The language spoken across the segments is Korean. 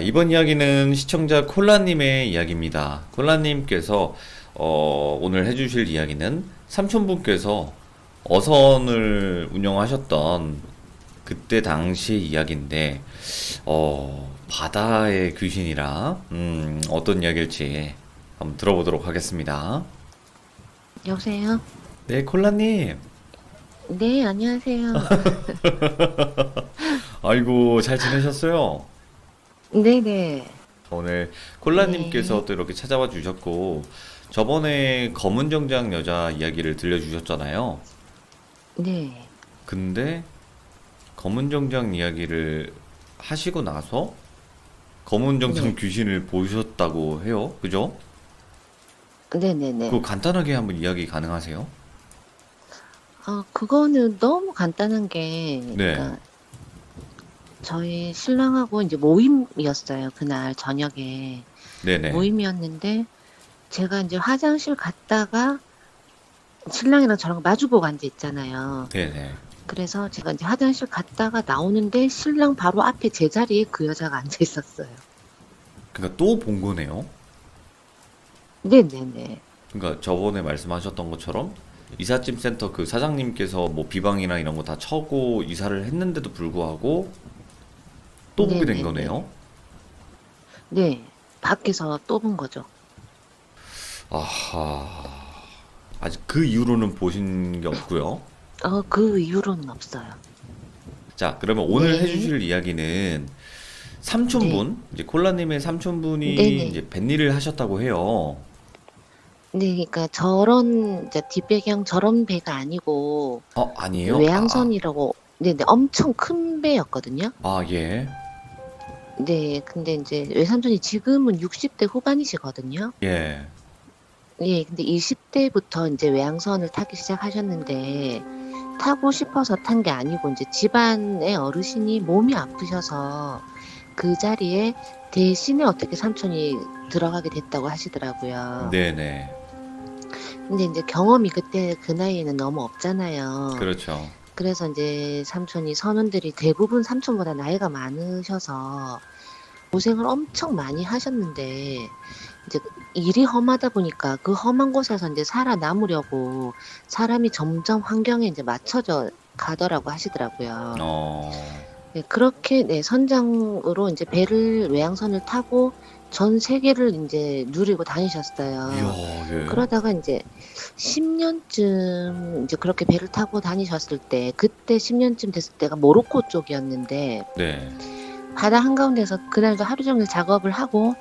이번 이야기는 시청자 콜라님의 이야기입니다. 콜라님께서 오늘 해주실 이야기는 삼촌분께서 어선을 운영하셨던 그때 당시 이야기인데 바다의 귀신이라 어떤 이야기일지 한번 들어보도록 하겠습니다. 여보세요? 네, 콜라님. 네, 안녕하세요. 아이고, 잘 지내셨어요? 네네. 오늘 네. 콜라님께서 또 이렇게 찾아와 주셨고, 저번에 검은 정장 여자 이야기를 들려주셨잖아요. 네. 근데 검은 정장 이야기를 하시고 나서 검은 정장 네. 귀신을 보셨다고 해요. 그죠? 그거 네네네. 간단하게 한번 이야기 가능하세요? 그거는 너무 간단한 게, 네. 그러니까 저희 신랑하고 이제 모임이었어요. 그날 저녁에. 네네. 모임이었는데, 제가 이제 화장실 갔다가 신랑이랑 저랑 마주보고 앉아 있잖아요. 네네. 그래서 제가 이제 화장실 갔다가 나오는데 신랑 바로 앞에 제 자리에 그 여자가 앉아 있었어요. 그러니까 또 본 거네요. 네네네. 그러니까 저번에 말씀하셨던 것처럼 이삿짐 센터 그 사장님께서 뭐 비방이나 이런 거 다 쳐고 이사를 했는데도 불구하고 또 보게 된 네네네. 거네요. 네. 밖에서 또 본 거죠. 아하. 아직 그 이후로는 보신 게 없고요. 그 이후로는 없어요. 자, 그러면 오늘 네, 해주실 이야기는 네, 삼촌분, 이제 콜라님의 삼촌분이 네네. 이제 뱃일을 하셨다고 해요. 네, 그러니까 저런, 이제 뒷배경 저런 배가 아니고, 아니에요? 외항선이라고, 네네, 엄청 큰 배였거든요. 예. 네, 근데 이제 외삼촌이 지금은 60대 후반이시거든요. 예. 예, 근데 20대부터 이제 외항선을 타기 시작하셨는데, 타고 싶어서 탄 게 아니고, 이제 집안의 어르신이 몸이 아프셔서 그 자리에 대신에 어떻게 삼촌이 들어가게 됐다고 하시더라고요. 네네. 근데 이제 경험이 그때 그 나이에는 너무 없잖아요. 그렇죠. 그래서 이제 삼촌이 선원들이 대부분 삼촌보다 나이가 많으셔서 고생을 엄청 많이 하셨는데 이제 일이 험하다 보니까 그 험한 곳에서 이제 살아남으려고 사람이 점점 환경에 이제 맞춰져 가더라고 하시더라고요. 어, 네, 그렇게 네, 선장으로 이제 배를 외항선을 타고 전 세계를 이제 누리고 이야, 다니셨어요. 예. 그러다가 이제 10년쯤 이제 그렇게 배를 타고 다니셨을 때, 그때 10년쯤 됐을 때가 모로코 쪽이었는데, 네. 바다 한가운데서 그날도 하루 종일 작업을 하고,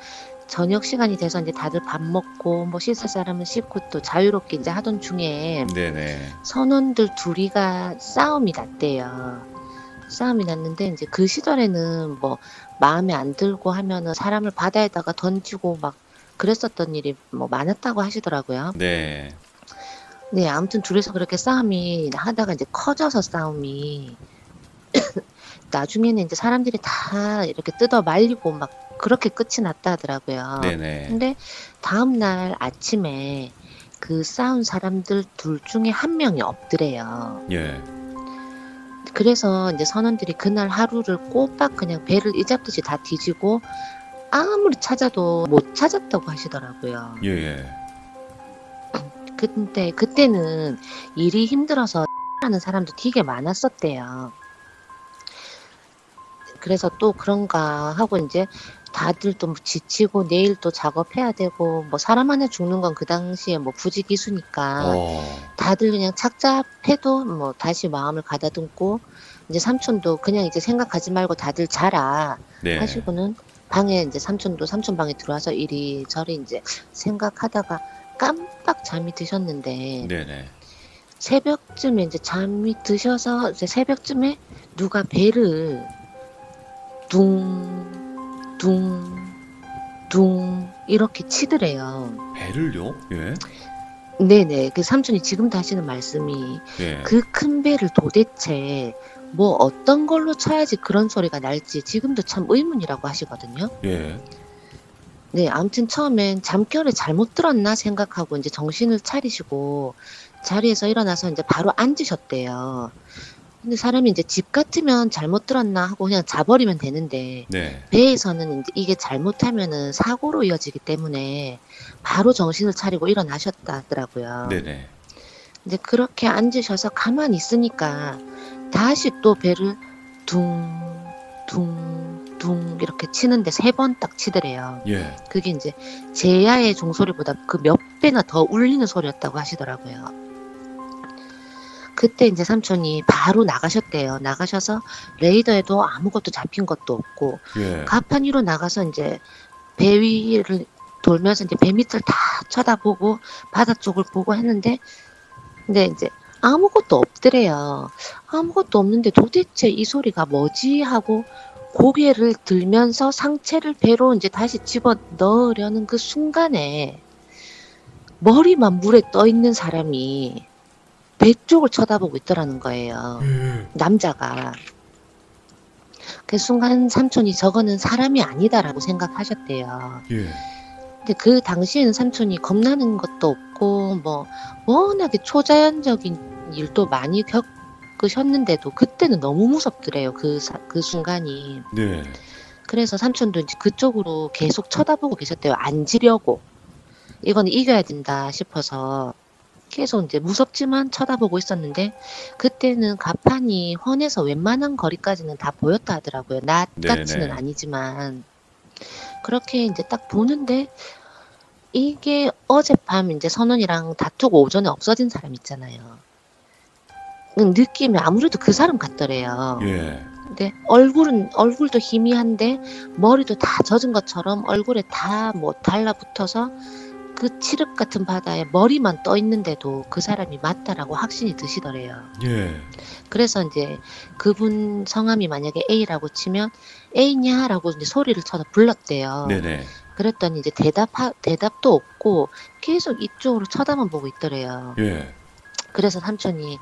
저녁 시간이 돼서 이제 다들 밥 먹고, 뭐 씻을 사람은 씻고 또 자유롭게 이제 하던 중에 네네. 선원들 둘이가 싸움이 났대요. 싸움이 났는데, 이제 그 시절에는 뭐 마음에 안 들고 하면은 사람을 바다에다가 던지고 막 그랬었던 일이 뭐 많았다고 하시더라고요. 네. 네, 아무튼 둘이서 그렇게 싸움이 하다가 이제 커져서 싸움이 나중에는 이제 사람들이 다 이렇게 뜯어 말리고 막 그렇게 끝이 났다 하더라고요. 네네. 근데 다음날 아침에 그 싸운 사람들 둘 중에 한 명이 없더래요. 예. 그래서 이제 선원들이 그날 하루를 꼬박 그냥 배를 이잡듯이 다 뒤지고 아무리 찾아도 못 찾았다고 하시더라고요. 예, 예. 근데 그때는 일이 힘들어서 하는 사람도 되게 많았었대요. 그래서 또 그런가 하고 이제 다들 또 지치고 내일 또 작업해야 되고 뭐 사람 하나 죽는 건 그 당시에 뭐 부지기수니까 어, 다들 그냥 착잡해도 뭐 다시 마음을 가다듬고 이제 삼촌도 그냥 이제 생각하지 말고 다들 자라 네. 하시고는 방에 이제 삼촌도 삼촌 방에 들어와서 이리저리 이제 생각하다가 깜빡 잠이 드셨는데 네네. 새벽쯤에 이제 잠이 드셔서 이제 새벽쯤에 누가 배를 둥, 둥, 둥 이렇게 치더래요. 배를요? 예. 네네. 그 삼촌이 지금 하시는 말씀이 예. 그 큰 배를 도대체 뭐 어떤 걸로 쳐야지 그런 소리가 날지 지금도 참 의문이라고 하시거든요. 예. 네, 아무튼 처음엔 잠결에 잘못 들었나 생각하고 이제 정신을 차리시고 자리에서 일어나서 이제 바로 앉으셨대요. 근데 사람이 이제 집 같으면 잘못 들었나 하고 그냥 자버리면 되는데 네. 배에서는 이제 이게 잘못하면은 사고로 이어지기 때문에 바로 정신을 차리고 일어나셨다더라고요. 네네. 근데 그렇게 앉으셔서 가만히 있으니까 다시 또 배를 둥둥둥 이렇게 치는데 3번 딱 치더래요. 예. 그게 이제 제야의 종소리보다 그 몇 배나 더 울리는 소리였다고 하시더라고요. 그때 이제 삼촌이 바로 나가셨대요. 나가셔서 레이더에도 아무것도 잡힌 것도 없고 예. 가판 위로 나가서 이제 배 위를 돌면서 이제 배 밑을 다 쳐다보고 바다 쪽을 보고 했는데 근데 이제 아무것도 없더래요. 아무것도 없는데 도대체 이 소리가 뭐지 하고 고개를 들면서 상체를 배로 이제 다시 집어 넣으려는 그 순간에 머리만 물에 떠 있는 사람이 배 쪽을 쳐다보고 있더라는 거예요. 남자가. 그 순간 삼촌이 저거는 사람이 아니다라고 생각하셨대요. 예. 근데 그 당시에는 삼촌이 겁나는 것도 없고 뭐 워낙에 초자연적인 일도 많이 겪으셨는데도 그때는 너무 무섭더래요. 그 순간이. 네. 그래서 삼촌도 이제 그쪽으로 계속 쳐다보고 계셨대요. 앉으려고. 이건 이겨야 된다 싶어서 계속 이제 무섭지만 쳐다보고 있었는데 그때는 가판이 헌에서 웬만한 거리까지는 다 보였다 하더라고요. 낮같이는 네네. 아니지만 그렇게 이제 딱 보는데 이게 어젯밤 이제 선원이랑 다투고 오전에 없어진 사람 있잖아요. 느낌이 아무래도 그 사람 같더래요. 예. 근데 얼굴도 희미한데 머리도 다 젖은 것처럼 얼굴에 다 뭐 달라붙어서 그 칠흑 같은 바다에 머리만 떠 있는데도 그 사람이 맞다라고 확신이 드시더래요. 예. 그래서 이제 그분 성함이 만약에 A라고 치면 A냐라고 이제 소리를 쳐서 불렀대요. 네네. 그랬더니 이제 대답도 없고 계속 이쪽으로 쳐다만 보고 있더래요. 예. 그래서 삼촌이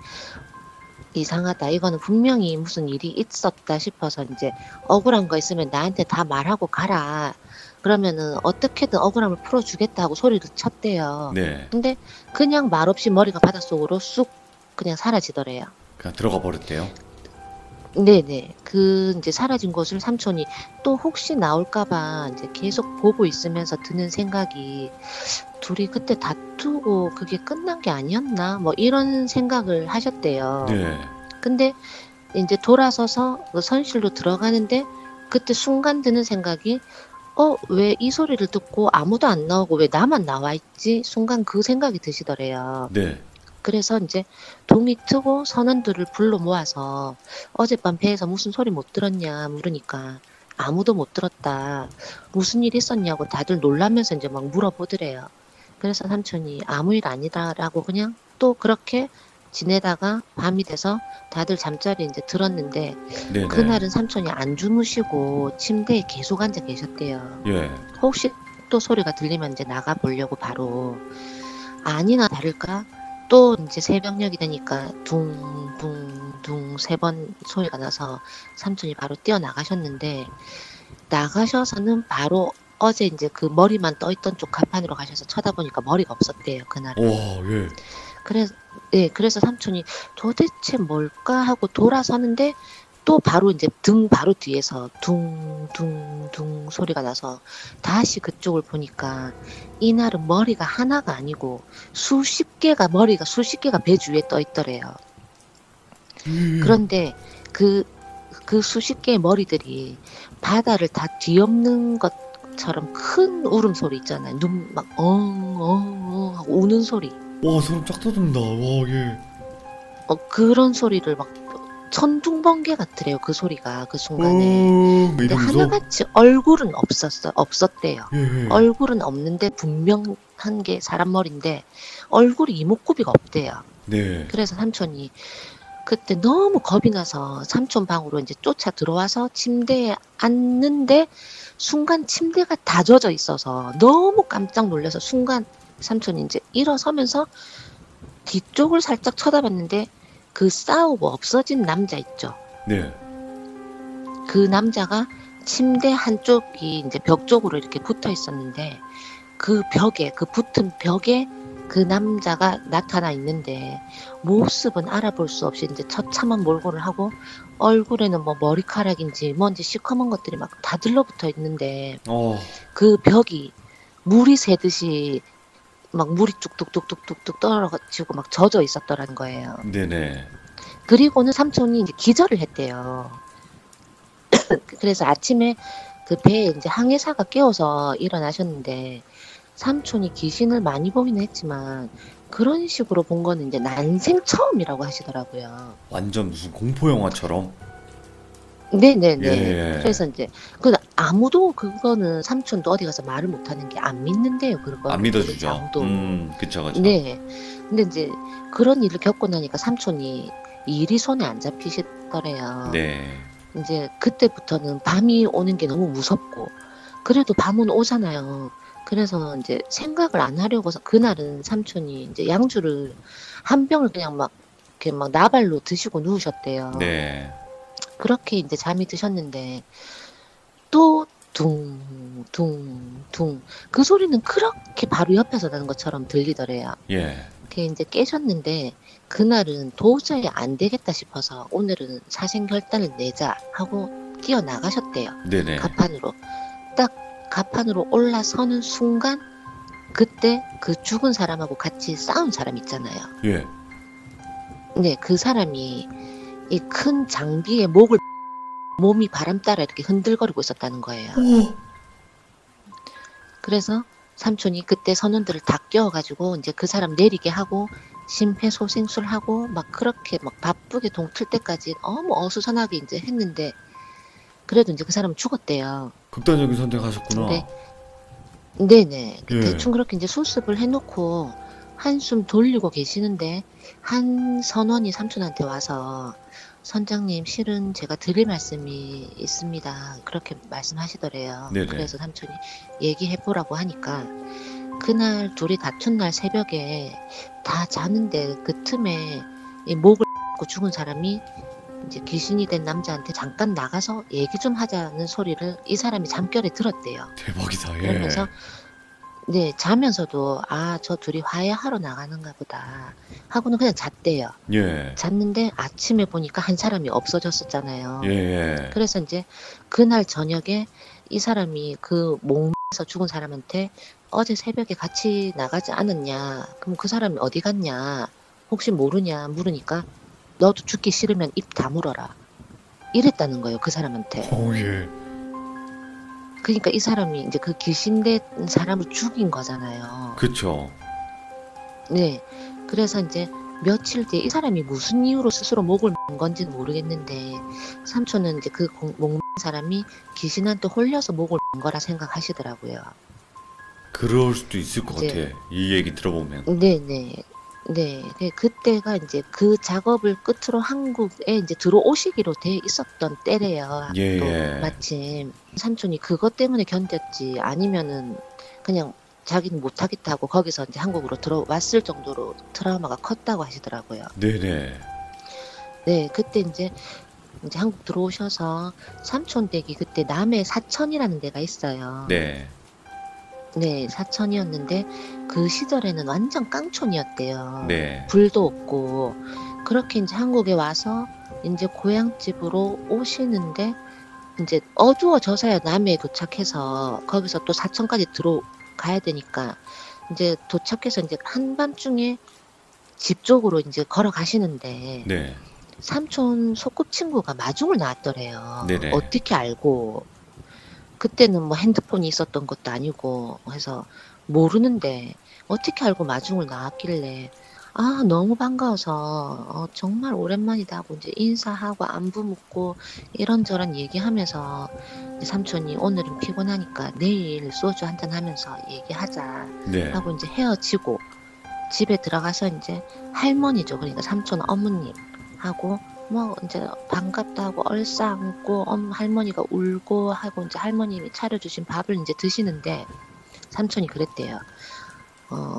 이상하다. 이거는 분명히 무슨 일이 있었다 싶어서 이제 억울한 거 있으면 나한테 다 말하고 가라. 그러면은 어떻게든 억울함을 풀어주겠다고 소리를 쳤대요. 네. 근데 그냥 말없이 머리가 바닷속으로 쑥 그냥 사라지더래요. 그냥 들어가 버렸대요. 네네. 그 이제 사라진 곳을 삼촌이 또 혹시 나올까봐 이제 계속 보고 있으면서 드는 생각이 둘이 그때 다투고 그게 끝난 게 아니었나? 뭐 이런 생각을 하셨대요. 네. 근데 이제 돌아서서 그 선실로 들어가는데 그때 순간 드는 생각이 왜 이 소리를 듣고 아무도 안 나오고 왜 나만 나와 있지? 순간 그 생각이 드시더래요. 네. 그래서 이제 동이 트고 선원들을 불러 모아서 어젯밤 배에서 무슨 소리 못 들었냐 물으니까 아무도 못 들었다. 무슨 일 있었냐고 다들 놀라면서 이제 막 물어보더래요. 그래서 삼촌이 아무 일 아니다라고 그냥 또 그렇게 지내다가 밤이 돼서 다들 잠자리 이제 들었는데 네네. 그날은 삼촌이 안 주무시고 침대에 계속 앉아 계셨대요. 예. 혹시 또 소리가 들리면 이제 나가 보려고 바로 아니나 다를까 또 이제 새벽녘이 되니까 둥둥둥 3번 소리가 나서 삼촌이 바로 뛰어나가셨는데 나가셔서는 바로 어제 이제 그 머리만 떠있던 쪽 가판으로 가셔서 쳐다보니까 머리가 없었대요 그날은. 와, 예. 그래서 삼촌이 도대체 뭘까 하고 돌아서는데 또 바로 이제 등 바로 뒤에서 둥둥둥 소리가 나서 다시 그쪽을 보니까 이날은 머리가 하나가 아니고 수십 개가 배 주위에 떠 있더래요. 그런데 그 수십 개의 머리들이 바다를 다 뒤엎는 것처럼 큰 울음소리 있잖아요. 눈 막 엉엉엉 하고 우는 소리. 와, 소름 쫙 돋는다. 와, 예. 그런 소리를 막 천둥번개 같더래요. 그 소리가 그 순간에. 근데 이러면서? 하나같이 얼굴은 없었대요. 예. 얼굴은 없는데 분명한 게 사람 머리인데 얼굴이 이목구비가 없대요. 네. 그래서 삼촌이 그때 너무 겁이 나서 삼촌 방으로 이제 쫓아 들어와서 침대에 앉는데 순간 침대가 다 젖어 있어서 너무 깜짝 놀라서 순간 삼촌이 이제 일어서면서 뒤쪽을 살짝 쳐다봤는데 그 싸우고 없어진 남자 있죠. 네. 그 남자가 침대 한쪽이 이제 벽 쪽으로 이렇게 붙어 있었는데 그 벽에 그 붙은 벽에 그 남자가 나타나 있는데 모습은 알아볼 수 없이 이제 처참한 몰골을 하고 얼굴에는 뭐 머리카락인지 뭔지 시커먼 것들이 막 다 들러붙어 있는데 어, 그 벽이 물이 새듯이 막 물이 뚝뚝뚝뚝뚝뚝 떨어지고 막 젖어 있었더라는 거예요. 네네. 그리고는 삼촌이 이제 기절을 했대요. 그래서 아침에 그 배에 이제 항해사가 깨워서 일어나셨는데 삼촌이 귀신을 많이 보기는 했지만 그런 식으로 본 거는 이제 난생 처음이라고 하시더라고요. 완전 무슨 공포 영화처럼. 네네네. 예. 그래서 이제 그 아무도 그거는 삼촌도 어디 가서 말을 못하는 게 안 믿는데요. 안 그거를 도대체 믿어주죠. 아무도. 그쵸, 그쵸. 네. 근데 이제 그런 일을 겪고 나니까 삼촌이 일이 손에 안 잡히시더래요. 네. 이제 그때부터는 밤이 오는 게 너무 무섭고 그래도 밤은 오잖아요. 그래서 이제 생각을 안 하려고서 그날은 삼촌이 이제 양주를 한 병을 그냥 막 이렇게 막 나발로 드시고 누우셨대요. 네. 그렇게 이제 잠이 드셨는데 또 둥둥둥 그 소리는 그렇게 바로 옆에서 나는 것처럼 들리더래요. 예. 그게 이제 깨셨는데 그날은 도저히 안 되겠다 싶어서 오늘은 사생결단을 내자 하고 뛰어나가셨대요. 네네. 가판으로. 딱 가판으로 올라서는 순간 그때 그 죽은 사람하고 같이 싸운 사람 있잖아요. 예. 네, 그 사람이 이 큰 장비에 목을 몸이 바람 따라 이렇게 흔들거리고 있었다는 거예요. 그래서 삼촌이 그때 선원들을 다 깨워가지고 이제 그 사람 내리게 하고 심폐소생술하고 막 그렇게 막 바쁘게 동틀 때까지 너무 어수선하게 이제 했는데 그래도 이제 그 사람은 죽었대요. 극단적인 선택하셨구나. 네. 네네. 예. 대충 그렇게 이제 수습을 해놓고 한숨 돌리고 계시는데 한 선원이 삼촌한테 와서 선장님 실은 제가 드릴 말씀이 있습니다. 그렇게 말씀하시더래요. 네네. 그래서 삼촌이 얘기해보라고 하니까 그날 둘이 다툰 날 새벽에 다 자는데 그 틈에 이 목을 고 죽은 사람이 이제 귀신이 된 남자한테 잠깐 나가서 얘기 좀 하자는 소리를 이 사람이 잠결에 들었대요. 대박이다. 예. 그러면서 네, 자면서도 아, 저 둘이 화해하러 나가는가 보다 하고는 그냥 잤대요. 예. 잤는데 아침에 보니까 한 사람이 없어졌었잖아요. 예. 예. 그래서 이제 그날 저녁에 이 사람이 그 목에서 죽은 사람한테 어제 새벽에 같이 나가지 않았냐? 그럼 그 사람이 어디 갔냐? 혹시 모르냐? 물으니까 너도 죽기 싫으면 입 다물어라. 이랬다는 거예요, 그 사람한테. 오, 예. 그러니까 이 사람이 이제 그 귀신 된 사람을 죽인 거잖아요. 그쵸. 네. 그래서 이제 며칠 뒤에 이 사람이 무슨 이유로 스스로 목을 맨 건지는 모르겠는데 삼촌은 이제 그 목 사람이 귀신한테 홀려서 목을 맨 거라 생각하시더라고요. 그럴 수도 있을 것 이제 같아. 이 얘기 들어보면. 네네. 네. 그때가 이제 그 작업을 끝으로 한국에 이제 들어오시기로 돼 있었던 때래요. 예. 또 예. 마침 삼촌이 그것 때문에 견뎠지 아니면은 그냥 자기는 못하겠다 하고 거기서 이제 한국으로 들어왔을 정도로 트라우마가 컸다고 하시더라고요. 네네. 네, 그때 이제 한국 들어오셔서 삼촌 댁이 그때 남해 사천이라는 데가 있어요. 네. 네, 사천이었는데 그 시절에는 완전 깡촌이었대요. 네. 불도 없고 그렇게 이제 한국에 와서 이제 고향집으로 오시는데 이제 어두워져서야 남해에 도착해서 거기서 또 사천까지 들어가야 되니까 이제 도착해서 이제 한밤중에 집 쪽으로 이제 걸어가시는데 네. 삼촌 소꿉친구가 마중을 나왔더래요. 네네. 어떻게 알고 그때는 뭐 핸드폰이 있었던 것도 아니고 해서 모르는데 어떻게 알고 마중을 나왔길래 아 너무 반가워서 정말 오랜만이다 하고 이제 인사하고 안부 묻고 이런저런 얘기하면서 이제 삼촌이 오늘은 피곤하니까 내일 소주 한잔 하면서 얘기하자 네. 하고 이제 헤어지고 집에 들어가서 이제 할머니죠. 그러니까 삼촌 어머님하고 뭐 이제 반갑다 하고 얼싸안고 할머니가 울고 하고 이제 할머님이 차려주신 밥을 이제 드시는데 삼촌이 그랬대요.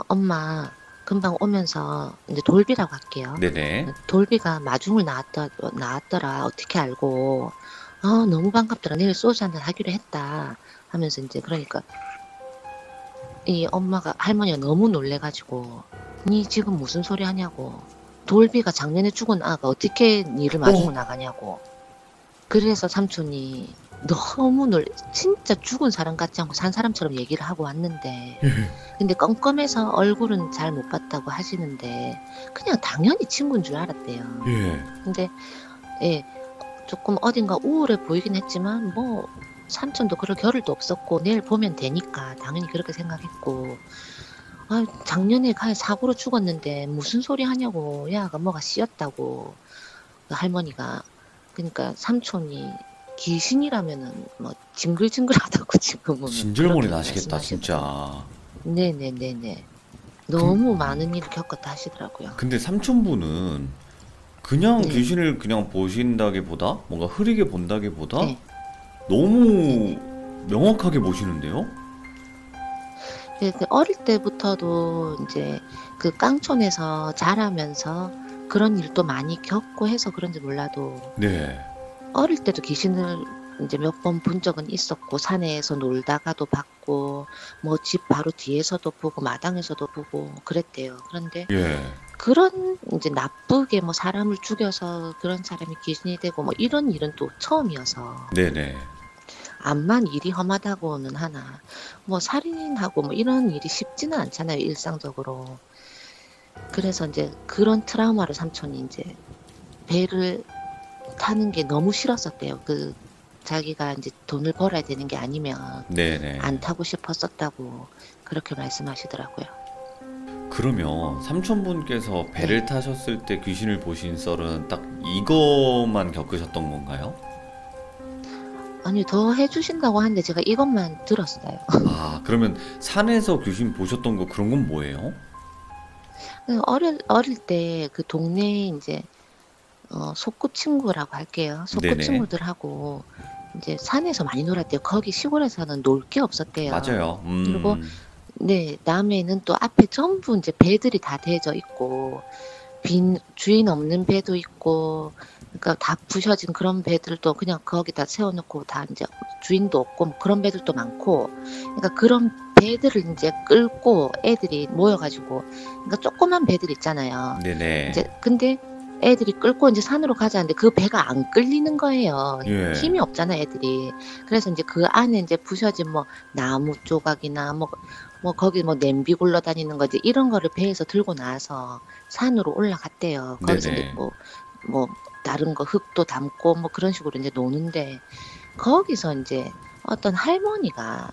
엄마 금방 오면서 이제 돌비라고 할게요. 네네. 돌비가 마중을 나왔더라. 어떻게 알고? 너무 반갑더라. 내일 소주 한잔 하기로 했다. 하면서 이제 그러니까 이 엄마가 할머니가 너무 놀래가지고 니 지금 무슨 소리 하냐고. 돌비가 작년에 죽은 아가 어떻게 니를 마주고 나가냐고. 그래서 삼촌이 너무 진짜 죽은 사람 같지 않고 산 사람처럼 얘기를 하고 왔는데, 근데 껌껌해서 얼굴은 잘 못 봤다고 하시는데 그냥 당연히 친구인 줄 알았대요. 예. 근데 예, 조금 어딘가 우울해 보이긴 했지만 뭐 삼촌도 그럴 겨를도 없었고 내일 보면 되니까 당연히 그렇게 생각했고, 아, 작년에 사고로 죽었는데 무슨 소리 하냐고. 야가 뭐가 씌었다고, 그 할머니가. 그러니까 삼촌이 귀신이라면은 뭐 징글징글하다고 지금은 진절머리 그렇게 나시겠다 말씀하시더라고요. 진짜. 네네네네. 너무 많은 일을 겪었다 하시더라고요. 근데 삼촌분은 그냥 네. 귀신을 그냥 보신다기보다 뭔가 흐리게 본다기보다 네. 너무 명확하게 보시는데요? 네, 그 어릴 때부터도 이제 그 깡촌에서 자라면서 그런 일도 많이 겪고 해서 그런지 몰라도 네. 어릴 때도 귀신을 이제 몇 번 본 적은 있었고, 산에서 놀다가도 봤고, 뭐 집 바로 뒤에서도 보고 마당에서도 보고 그랬대요. 그런데 예. 그런 이제 나쁘게 뭐 사람을 죽여서 그런 사람이 귀신이 되고 뭐 이런 일은 또 처음이어서, 네네. 암만 일이 험하다고는 하나 뭐 살인하고 뭐 이런 일이 쉽지는 않잖아요, 일상적으로. 그래서 이제 그런 트라우마를 삼촌이 이제 배를 타는 게 너무 싫었었대요. 그 자기가 이제 돈을 벌어야 되는 게 아니면 네네. 안 타고 싶었었다고 그렇게 말씀하시더라고요. 그러면 삼촌분께서 배를 네. 타셨을 때 귀신을 보신 썰은 딱 이것만 겪으셨던 건가요? 아니, 더 해주신다고 하는데 제가 이것만 들었어요. 아, 그러면 산에서 귀신 보셨던 거 그런 건 뭐예요? 어릴 때 그 동네에 이제 소꿉친구라고 할게요. 네네. 소꿉친구들하고 이제 산에서 많이 놀았대요. 거기 시골에서는 놀 게 없었대요. 맞아요. 그리고 네, 남해는 또 앞에 전부 이제 배들이 다 대져 있고, 빈 주인 없는 배도 있고, 그러니까 다 부셔진 그런 배들도 그냥 거기다 세워놓고 다 이제 주인도 없고 뭐 그런 배들도 많고, 그러니까 그런 배들을 이제 끌고 애들이 모여가지고, 그러니까 조그만 배들 있잖아요. 네네. 이제 근데 애들이 끌고 이제 산으로 가자는데 그 배가 안 끌리는 거예요. 예. 힘이 없잖아, 애들이. 그래서 이제 그 안에 이제 부셔진 뭐 나무 조각이나 뭐 거기 뭐 냄비 굴러다니는 거지 이런 거를 배에서 들고 나와서 산으로 올라갔대요. 거기서 이제 네네. 뭐 다른 거 흙도 담고 뭐 그런 식으로 이제 노는데, 거기서 이제 어떤 할머니가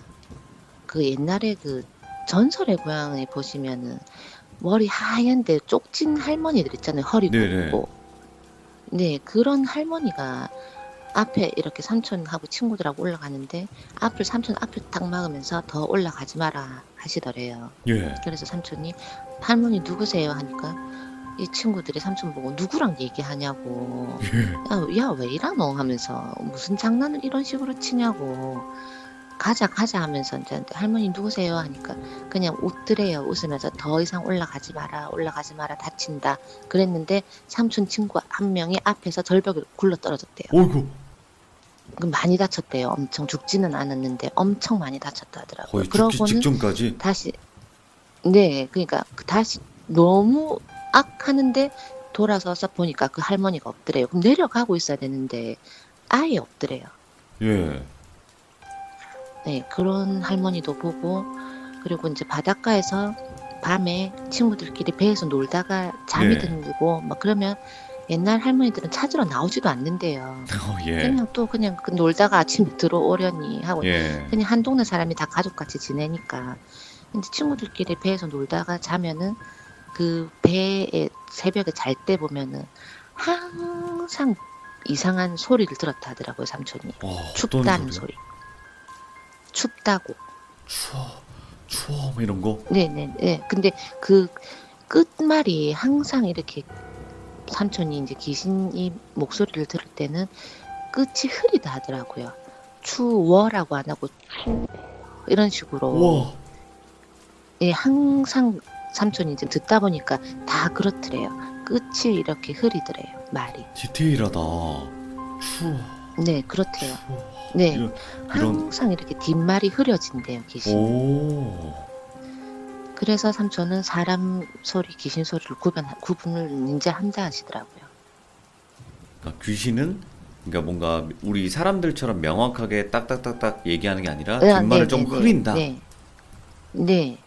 그 옛날에 그 전설의 고향에 보시면은 머리 하얀데 쪽진 할머니들 있잖아요. 허리 네네. 굽고. 네, 그런 할머니가 앞에 이렇게 삼촌하고 친구들하고 올라가는데 삼촌 앞을 딱 막으면서 더 올라가지 마라 하시더래요. 예. 그래서 삼촌이 할머니 누구세요 하니까 이 친구들이 삼촌 보고 누구랑 얘기하냐고, 야 왜 이러노 하면서 무슨 장난을 이런 식으로 치냐고, 가자 하면서 이제 할머니 누구세요 하니까 그냥 웃더래요. 웃으면서 더 이상 올라가지 마라 다친다 그랬는데, 삼촌 친구 한 명이 앞에서 절벽에 굴러 떨어졌대요. 어이구. 많이 다쳤대요. 엄청 죽지는 않았는데 엄청 많이 다쳤다 하더라고요. 거의 죽기 그러고는 직전까지? 다시, 네, 그러니까 다시 너무 하는데 돌아서서 보니까 그 할머니가 없더래요. 그럼 내려가고 있어야 되는데 아예 없더래요. 예. 네, 그런 할머니도 보고, 그리고 이제 바닷가에서 밤에 친구들끼리 배에서 놀다가 잠이 네. 들고 막 그러면 옛날 할머니들은 찾으러 나오지도 않는데요. 예. 그냥 또 그냥 놀다가 아침에 들어오려니 하고, 예. 그냥 한 동네 사람이 다 가족같이 지내니까 이제 친구들끼리 배에서 놀다가 자면은 그 배에 새벽에 잘 때 보면은 항상 이상한 소리를 들었다 하더라고요, 삼촌이. 어떤 춥다는 소리요? 소리. 춥다고. 추워 뭐 이런 거? 네네. 근데 그 끝말이 항상 이렇게, 삼촌이 이제 귀신이 목소리를 들을 때는 끝이 흐리다 하더라고요. 추워라고 안 하고 추 이런 식으로. 우와. 예, 항상 삼촌이 이제 듣다 보니까 다 그렇더래요. 끝이 이렇게 흐리더래요, 말이. 디테일하다. 추워. 네, 그렇대요. 추워. 네, 이런 항상 이렇게 뒷말이 흐려진대요, 귀신. 오. 그래서 삼촌은 사람 소리, 귀신 소리를 구분을 이제 한다 하시더라고요. 그러니까 귀신은 그러니까 뭔가 우리 사람들처럼 명확하게 딱딱딱딱 얘기하는 게 아니라 아, 뒷말을 좀 흐린다. 네. 네.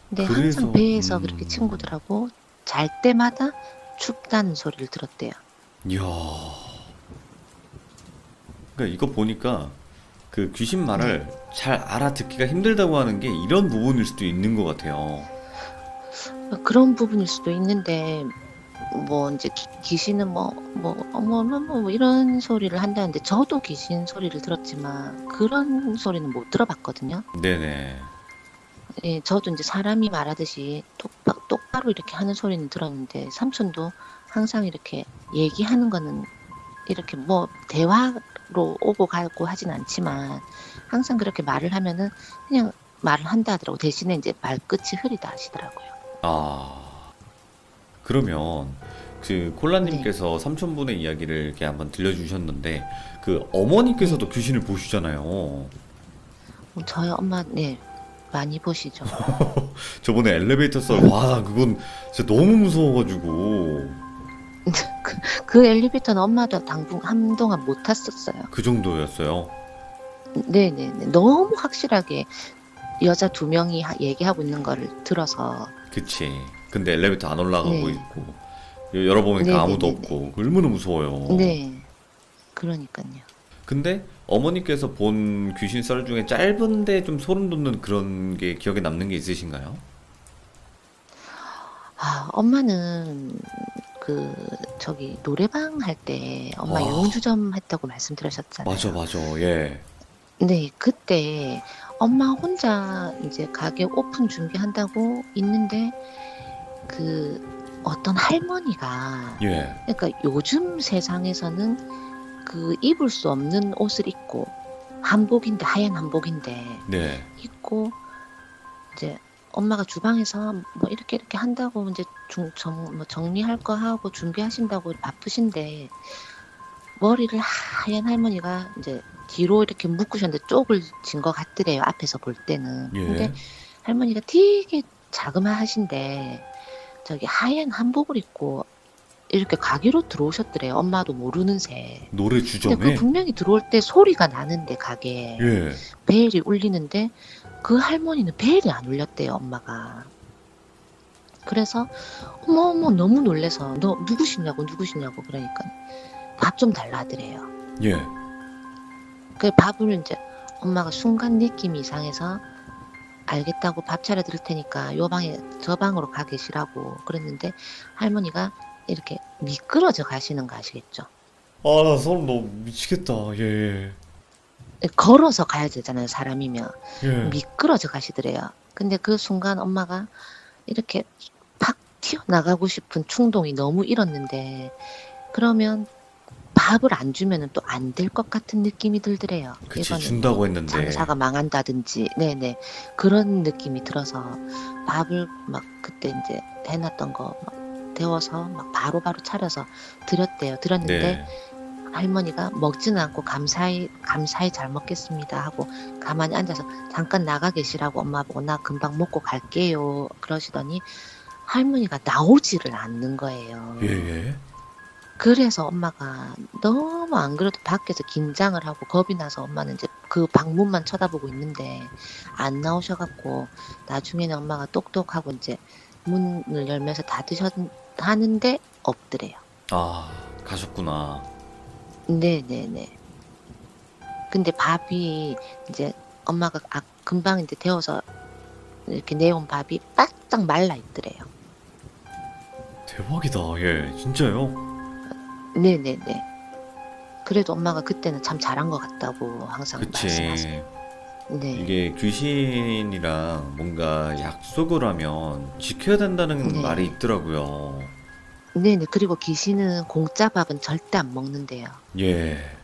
근데 항상 그래서 배에서 그렇게 친구들하고 잘 때마다 춥다는 소리를 들었대요. 이야. 그러니까 이거 보니까 그 귀신 네. 말을 잘 알아듣기가 힘들다고 하는 게 이런 부분일 수도 있는 것 같아요. 그런 부분일 수도 있는데 뭐 이제 귀신은 뭐 이런 소리를 한다는데 저도 귀신 소리를 들었지만 그런 소리는 못 들어봤거든요. 네네. 예, 저도 이제 사람이 말하듯이 똑바로 이렇게 하는 소리는 들었는데 삼촌도 항상 이렇게 얘기하는 거는 이렇게 뭐 대화로 오고 가고 하진 않지만 항상 그렇게 말을 하면은 그냥 말을 한다 하더라고. 대신에 이제 말끝이 흐리다 하시더라고요. 아, 그러면 그 네, 콜라님께서 삼촌분의 이야기를 이렇게 한번 들려주셨는데 그 네. 어머니께서도 귀신을 보시잖아요. 저희 엄마, 네, 많이 보시죠. 저번에 엘리베이터 썰, 와, 그건 진짜 너무 무서워가지고 그 엘리베이터는 엄마도 한동안 못 탔었어요. 그 정도였어요. 네네네. 너무 확실하게 여자 두 명이 얘기하고 있는 거를 들어서. 그치. 근데 엘리베이터 안 올라가고 네. 있고 열어보니까 아무도 네네네네. 없고 얼마나 무서워요. 네. 그러니까요. 근데 어머니께서 본 귀신 썰 중에 짧은데 좀 소름 돋는 그런 게 기억에 남는 게 있으신가요? 아, 엄마는 저기 노래방 할 때 엄마 와, 용주점 했다고 맞아, 말씀드렸었잖아요. 맞아. 예. 네, 그때 엄마 혼자 이제 가게 오픈 준비한다고 있는데 그 어떤 할머니가 예. 그러니까 요즘 세상에서는 그 입을 수 없는 옷을 입고 한복인데 하얀 한복인데 네. 입고 이제 엄마가 주방에서 뭐 이렇게 한다고 이제 뭐 정리할 거 하고 준비하신다고 바쁘신데 머리를 하얀 할머니가 이제 뒤로 이렇게 묶으셨는데 쪽을 진 것 같더래요. 앞에서 볼 때는. 근데 예. 할머니가 되게 자그마하신데 저기 하얀 한복을 입고 이렇게 가게로 들어오셨더래요. 엄마도 모르는 새. 노래 근데 그 주점에? 분명히 들어올 때 소리가 나는데 가게에 예. 벨이 울리는데 그 할머니는 벨이 안 울렸대요. 엄마가. 그래서 어머 너무 놀래서 너 누구시냐고 그러니까 밥 좀 달라 하더래요. 예. 그 밥을 이제 엄마가 순간 느낌이 이상해서 알겠다고 밥 차려 드릴 테니까 요 방에 저 방으로 가 계시라고 그랬는데 할머니가 이렇게 미끄러져 가시는 거 아시겠죠? 아, 나 소름 너무 미치겠다. 예. 걸어서 가야 되잖아요, 사람이면. 예. 미끄러져 가시더래요. 근데 그 순간 엄마가 이렇게 팍 튀어나가고 싶은 충동이 너무 일었는데 그러면 밥을 안 주면은 또 안 될 것 같은 느낌이 들더래요. 그치, 이거는 뭐 준다고 했는데. 장사가 망한다든지, 네네. 그런 느낌이 들어서 밥을 막 그때 이제 해놨던 거 막 데워서 막 바로바로 차려서 드렸대요. 드렸는데 네. 할머니가 먹지는 않고 감사히 잘 먹겠습니다 하고 가만히 앉아서 잠깐 나가 계시라고 엄마 보고 나 금방 먹고 갈게요 그러시더니 할머니가 나오지를 않는 거예요. 예, 예. 그래서 엄마가 너무 안 그래도 밖에서 긴장을 하고 겁이 나서 엄마는 이제 그 방문만 쳐다보고 있는데 안 나오셔갖고 나중에는 엄마가 똑똑하고 이제 문을 열면서 하는데 없더래요. 아, 가셨구나. 네네네. 근데 밥이 이제 엄마가 금방 이제 데워서 이렇게 내온 밥이 바짝 말라 있더래요. 대박이다. 예, 진짜요? 네네네. 그래도 엄마가 그때는 참 잘한 것 같다고 항상 말씀하세요. 그치. 네. 이게 귀신이랑 뭔가 약속을 하면 지켜야 된다는 말이 네. 있더라고요. 네네. 그리고 귀신은 공짜 밥은 절대 안 먹는데요. 예, 네.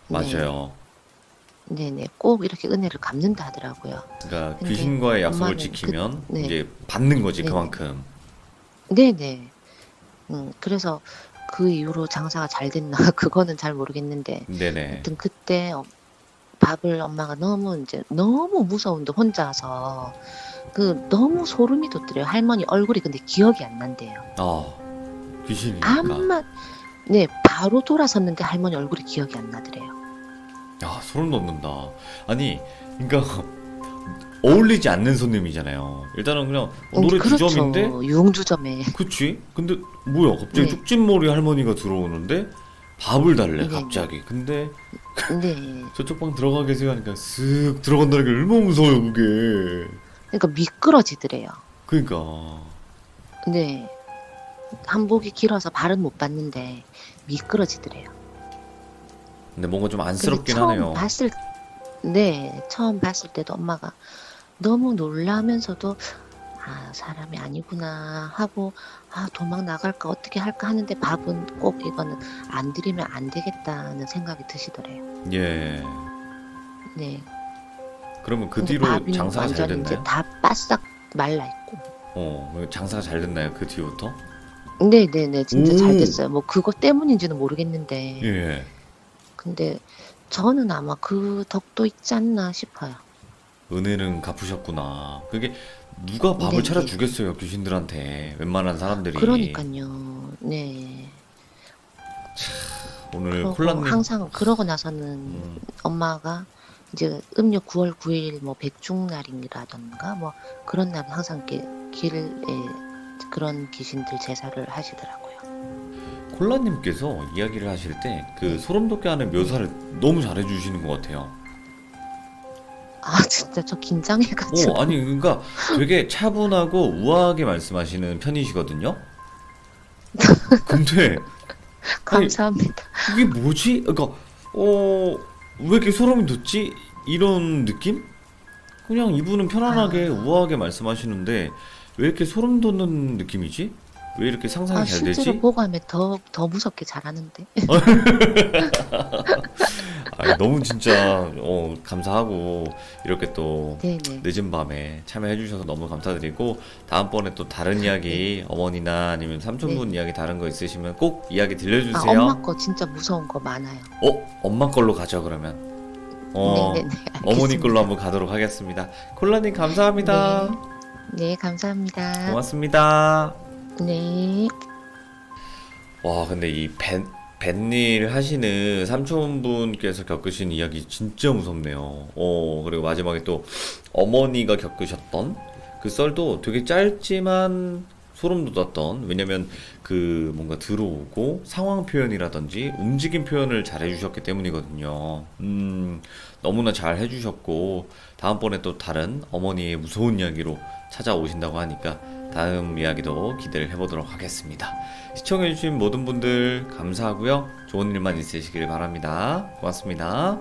맞아요. 네네. 꼭 이렇게 은혜를 갚는다 하더라고요. 그러니까 근데 귀신과의 약속을 엄마는 지키면 네. 이제 받는 거지, 네네. 그만큼. 네네. 그래서 그 이후로 장사가 잘 됐나 그거는 잘 모르겠는데 네네. 하여튼 그때 밥을 엄마가 너무 무서운데 혼자서 너무 소름이 돋더래요. 할머니 얼굴이 근데 기억이 안 난대요. 아, 귀신이니까. 암만 네 바로 돌아섰는데 할머니 얼굴이 기억이 안 나더래요. 야, 소름 돋는다. 아니, 그러니까 어울리지 않는 손님이잖아요. 일단은 그냥 노래 두 그렇죠. 점인데, 융주점에. 그치? 근데 뭐야, 갑자기 네. 쪽진머리 할머니가 들어오는데 밥을 달래, 네. 갑자기. 근데 네. 저쪽 방 들어가 계세요 하니까 쓱 들어간다는 게 얼마나 무서워요, 그게. 그러니까 미끄러지더래요. 그러니까. 네. 한복이 길어서 발은 못 봤는데 미끄러지더래요. 근데 뭔가 좀 근데 안쓰럽긴 처음 하네요. 처음 봤을 때도 엄마가 너무 놀라면서도 사람이 아니구나 하고 도망 나갈까 어떻게 할까 하는데 밥은 꼭 이거는 안 드리면 안 되겠다는 생각이 드시더래요. 예. 네. 그러면 그 근데 뒤로 밥이 장사가 잘 완전 이제 됐나요? 다 바싹 말라 있고. 장사가 잘 됐나요? 그 뒤부터? 네네네 진짜 잘 오. 됐어요. 뭐 그것 때문인지는 모르겠는데 예. 근데 저는 아마 그 덕도 있지 않나 싶어요. 은혜는 갚으셨구나. 그게 누가 밥을 네, 차려주겠어요, 귀신들한테. 웬만한 사람들이. 그러니까요. 네. 오늘 그러고 콜라님. 항상 그러고 나서는 음, 엄마가 이제 음력 9월 9일 뭐 백중날이라던가 뭐 그런 날 항상 이렇게 길에 그런 귀신들 제사를 하시더라고요. 콜라님께서 이야기를 하실 때 그 네. 소름 돋게 하는 묘사를 너무 잘해주시는 것 같아요. 진짜 저 긴장해가지고. 아니, 그러니까 되게 차분하고 우아하게 말씀하시는 편이시거든요. 근데 아니, 감사합니다. 이게 뭐지? 그러니까 왜 이렇게 소름이 돋지? 이런 느낌? 그냥 이분은 편안하게 우아하게 말씀하시는데 왜 이렇게 소름 돋는 느낌이지? 왜 이렇게 상상이 잘 실제로 되지? 보고 하면 더 무섭게 잘하는데. 너무 진짜 감사하고 이렇게 또 네네. 늦은 밤에 참여해 주셔서 너무 감사드리고 다음번에 또 다른 이야기 어머니나 아니면 삼촌분 이야기 다른 거 있으시면 꼭 이야기 들려주세요. 엄마 거 진짜 무서운 거 많아요. 엄마 걸로 가죠 그러면. 네네네. 어머니 알겠습니다. 걸로 한번 가도록 하겠습니다. 콜라님 감사합니다. 네, 감사합니다. 고맙습니다. 네. 와, 근데 이 뱃일 하시는 삼촌분께서 겪으신 이야기 진짜 무섭네요. 그리고 마지막에 또 어머니가 겪으셨던 그 썰도 되게 짧지만 소름 돋았던, 왜냐면 그 뭔가 들어오고 상황 표현이라든지 움직임 표현을 잘 해주셨기 때문이거든요. 너무나 잘 해주셨고, 다음번에 또 다른 어머니의 무서운 이야기로 찾아오신다고 하니까 다음 이야기도 기대를 해보도록 하겠습니다. 시청해주신 모든 분들 감사하고요. 좋은 일만 있으시길 바랍니다. 고맙습니다.